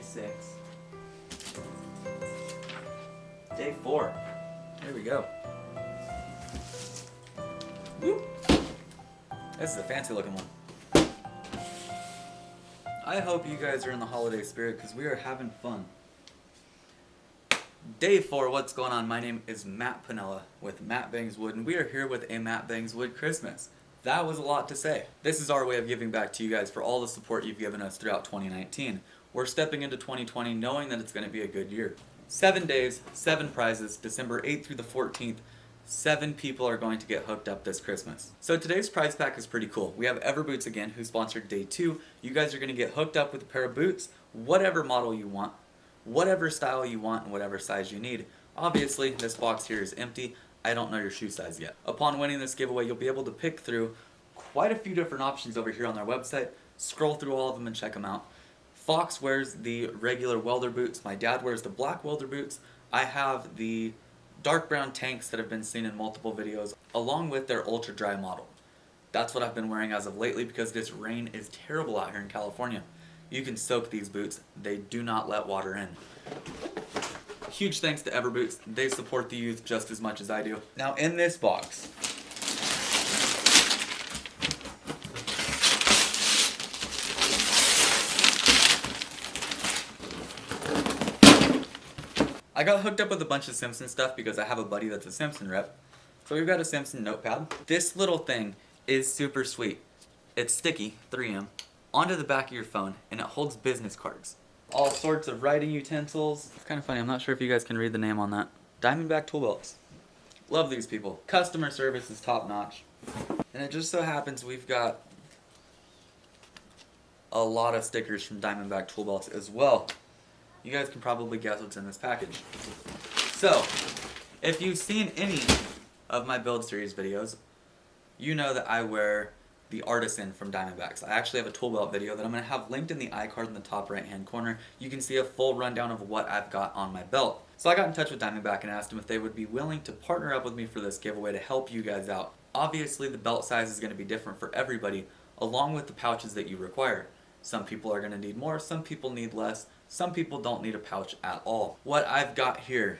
6. Day 4. Here we go. Woo. This is a fancy looking one. I hope you guys are in the holiday spirit because we are having fun. Day 4, what's going on? My name is Matt Panella with MattBangsWood, and we are here with a MattBangsWood Christmas. That was a lot to say. This is our way of giving back to you guys for all the support you've given us throughout 2019. We're stepping into 2020 knowing that it's going to be a good year. 7 days, 7 prizes, December 8th through the 14th. 7 people are going to get hooked up this Christmas. So today's prize pack is pretty cool. We have EverBoots again, who sponsored day 2. You guys are going to get hooked up with a pair of boots, whatever model you want, whatever style you want, and whatever size you need. Obviously, this box here is empty. I don't know your shoe size yet. Upon winning this giveaway, you'll be able to pick through quite a few different options over here on their website. Scroll through all of them and check them out. Fox wears the regular welder boots. My dad wears the black welder boots. I have the dark brown tanks that have been seen in multiple videos, along with their ultra dry model. That's what I've been wearing as of lately because this rain is terrible out here in California. You can soak these boots. They do not let water in. Huge thanks to EverBoots. They support the youth just as much as I do. Now in this box, I got hooked up with a bunch of Simpson stuff because I have a buddy that's a Simpson rep. So we've got a Simpson notepad. This little thing is super sweet. It's sticky, 3M, onto the back of your phone, and it holds business cards. All sorts of writing utensils. It's kind of funny, I'm not sure if you guys can read the name on that. Diamondback Toolbelts. Love these people. Customer service is top notch. And it just so happens we've got a lot of stickers from Diamondback Toolbelts as well. You guys can probably guess what's in this package. So, if you've seen any of my build series videos, you know that I wear the Artisan from Diamondbacks. I actually have a tool belt video that I'm going to have linked in the iCard in the top right hand corner. You can see a full rundown of what I've got on my belt. So I got in touch with Diamondback and asked them if they would be willing to partner up with me for this giveaway to help you guys out. Obviously the belt size is going to be different for everybody, along with the pouches that you require. Some people are going to need more, some people need less, some people don't need a pouch at all. What I've got here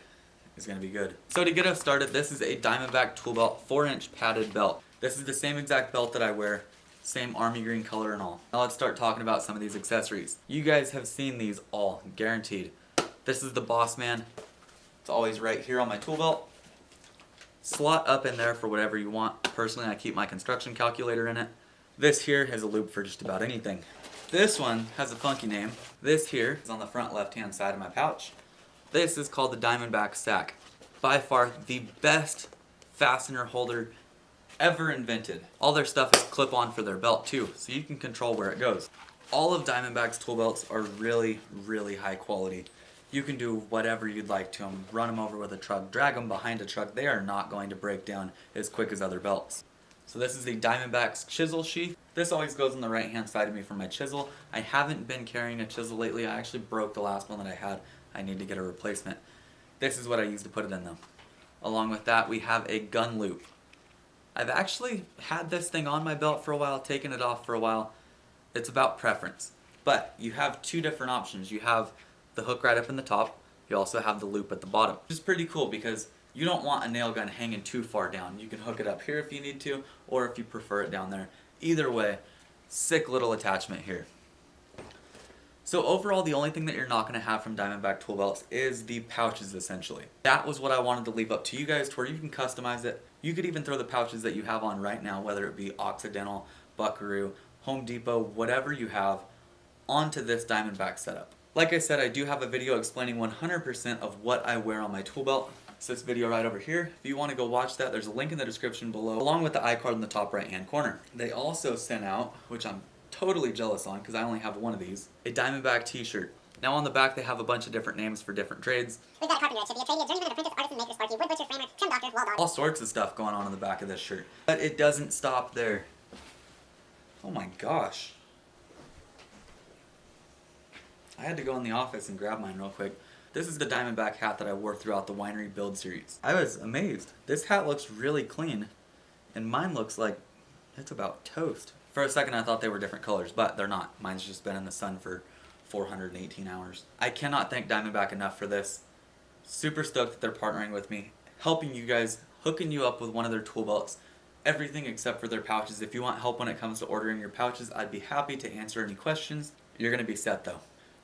is going to be good. So to get us started, this is a Diamondback Tool Belt 4-inch padded belt. This is the same exact belt that I wear, same army green color and all. Now let's start talking about some of these accessories. You guys have seen these all, guaranteed. This is the Boss Man. It's always right here on my tool belt. Slot up in there for whatever you want. Personally, I keep my construction calculator in it. This here has a loop for just about anything. This one has a funky name. This here is on the front left-hand side of my pouch. This is called the Diamondback Sack. By far the best fastener holder ever invented. All their stuff is clip-on for their belt too, so you can control where it goes. All of Diamondback's tool belts are really, really high quality. You can do whatever you'd like to them. Run them over with a truck, drag them behind a truck. They are not going to break down as quick as other belts. So this is the Diamondback's chisel sheath. This always goes on the right hand side of me for my chisel. I haven't been carrying a chisel lately. I actually broke the last one that I had. I need to get a replacement. This is what I use to put it in though. Along with that we have a gun loop. I've actually had this thing on my belt for a while, taken it off for a while. It's about preference. But you have 2 different options. You have the hook right up in the top. You also have the loop at the bottom. Which is pretty cool because you don't want a nail gun hanging too far down. You can hook it up here if you need to, or if you prefer it down there. Either way, sick little attachment here. So overall, the only thing that you're not going to have from Diamondback Tool Belts is the pouches, essentially. That was what I wanted to leave up to you guys, to where you can customize it. You could even throw the pouches that you have on right now, whether it be Occidental, Buckaroo, Home Depot, whatever you have, onto this Diamondback setup. Like I said, I do have a video explaining 100% of what I wear on my tool belt. It's this video right over here. If you want to go watch that, there's a link in the description below, along with the iCard in the top right hand corner. They also sent out, which I'm totally jealous on because I only have one of these, a Diamondback t-shirt. Now on the back they have a bunch of different names for different trades. We've got a carpenter, a chippy, a tradie, a journeyman, apprentice, artisan, maker, sparky, wood butcher, framer, trim doctor, wall dog. All sorts of stuff going on the back of this shirt. But it doesn't stop there. Oh my gosh. I had to go in the office and grab mine real quick. This is the Diamondback hat that I wore throughout the winery build series. I was amazed. This hat looks really clean, and mine looks like it's about toast. For a second I thought they were different colors, but they're not. Mine's just been in the sun for 418 hours. I cannot thank Diamondback enough for this. Super stoked that they're partnering with me, helping you guys, hooking you up with one of their tool belts. Everything except for their pouches. If you want help when it comes to ordering your pouches, I'd be happy to answer any questions. You're going to be set though.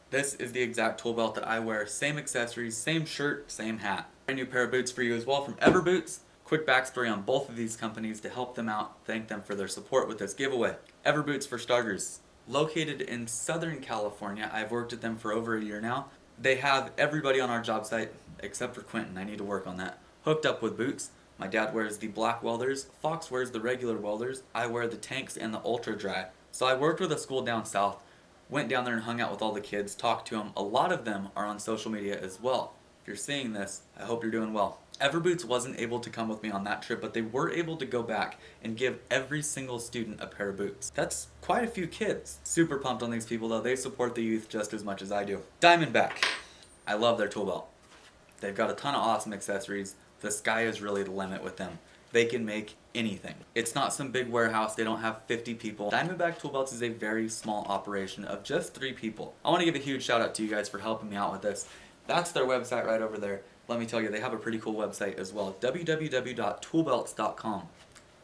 This is the exact tool belt that I wear. Same accessories, same shirt, same hat. Brand new pair of boots for you as well from EverBoots. Quick backstory on both of these companies to help them out. Thank them for their support with this giveaway. EverBoots for starters. Located in Southern California. I've worked at them for over a year now. They have everybody on our job site, except for Quentin. I need to work on that. Hooked up with boots. My dad wears the black welders. Fox wears the regular welders. I wear the tanks and the ultra dry. So I worked with a school down south. Went down there and hung out with all the kids, talked to them. A lot of them are on social media as well. If you're seeing this, I hope you're doing well. EverBoots wasn't able to come with me on that trip, but they were able to go back and give every single student a pair of boots. That's quite a few kids. Super pumped on these people though. They support the youth just as much as I do. Diamondback. I love their tool belt. They've got a ton of awesome accessories. The sky is really the limit with them. They can make anything. It's not some big warehouse. They don't have 50 people. Diamondback Toolbelts is a very small operation of just 3 people. I want to give a huge shout out to you guys for helping me out with this. That's their website right over there. Let me tell you, they have a pretty cool website as well. www.toolbelts.com.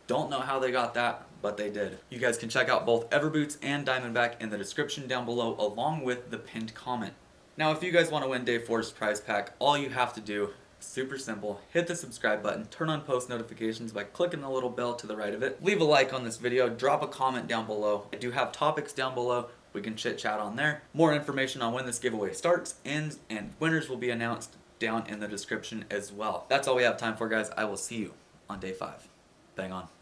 Don't know how they got that, but they did. You guys can check out both EverBoots and Diamondback in the description down below, along with the pinned comment. Now, if you guys want to win Day 4's prize pack, all you have to do, super simple, hit the subscribe button, turn on post notifications by clicking the little bell to the right of it. Leave a like on this video, drop a comment down below. I do have topics down below. We can chit chat on there. More information on when this giveaway starts, ends, and winners will be announced down in the description as well. That's all we have time for, guys. I will see you on Day 5. Bang on.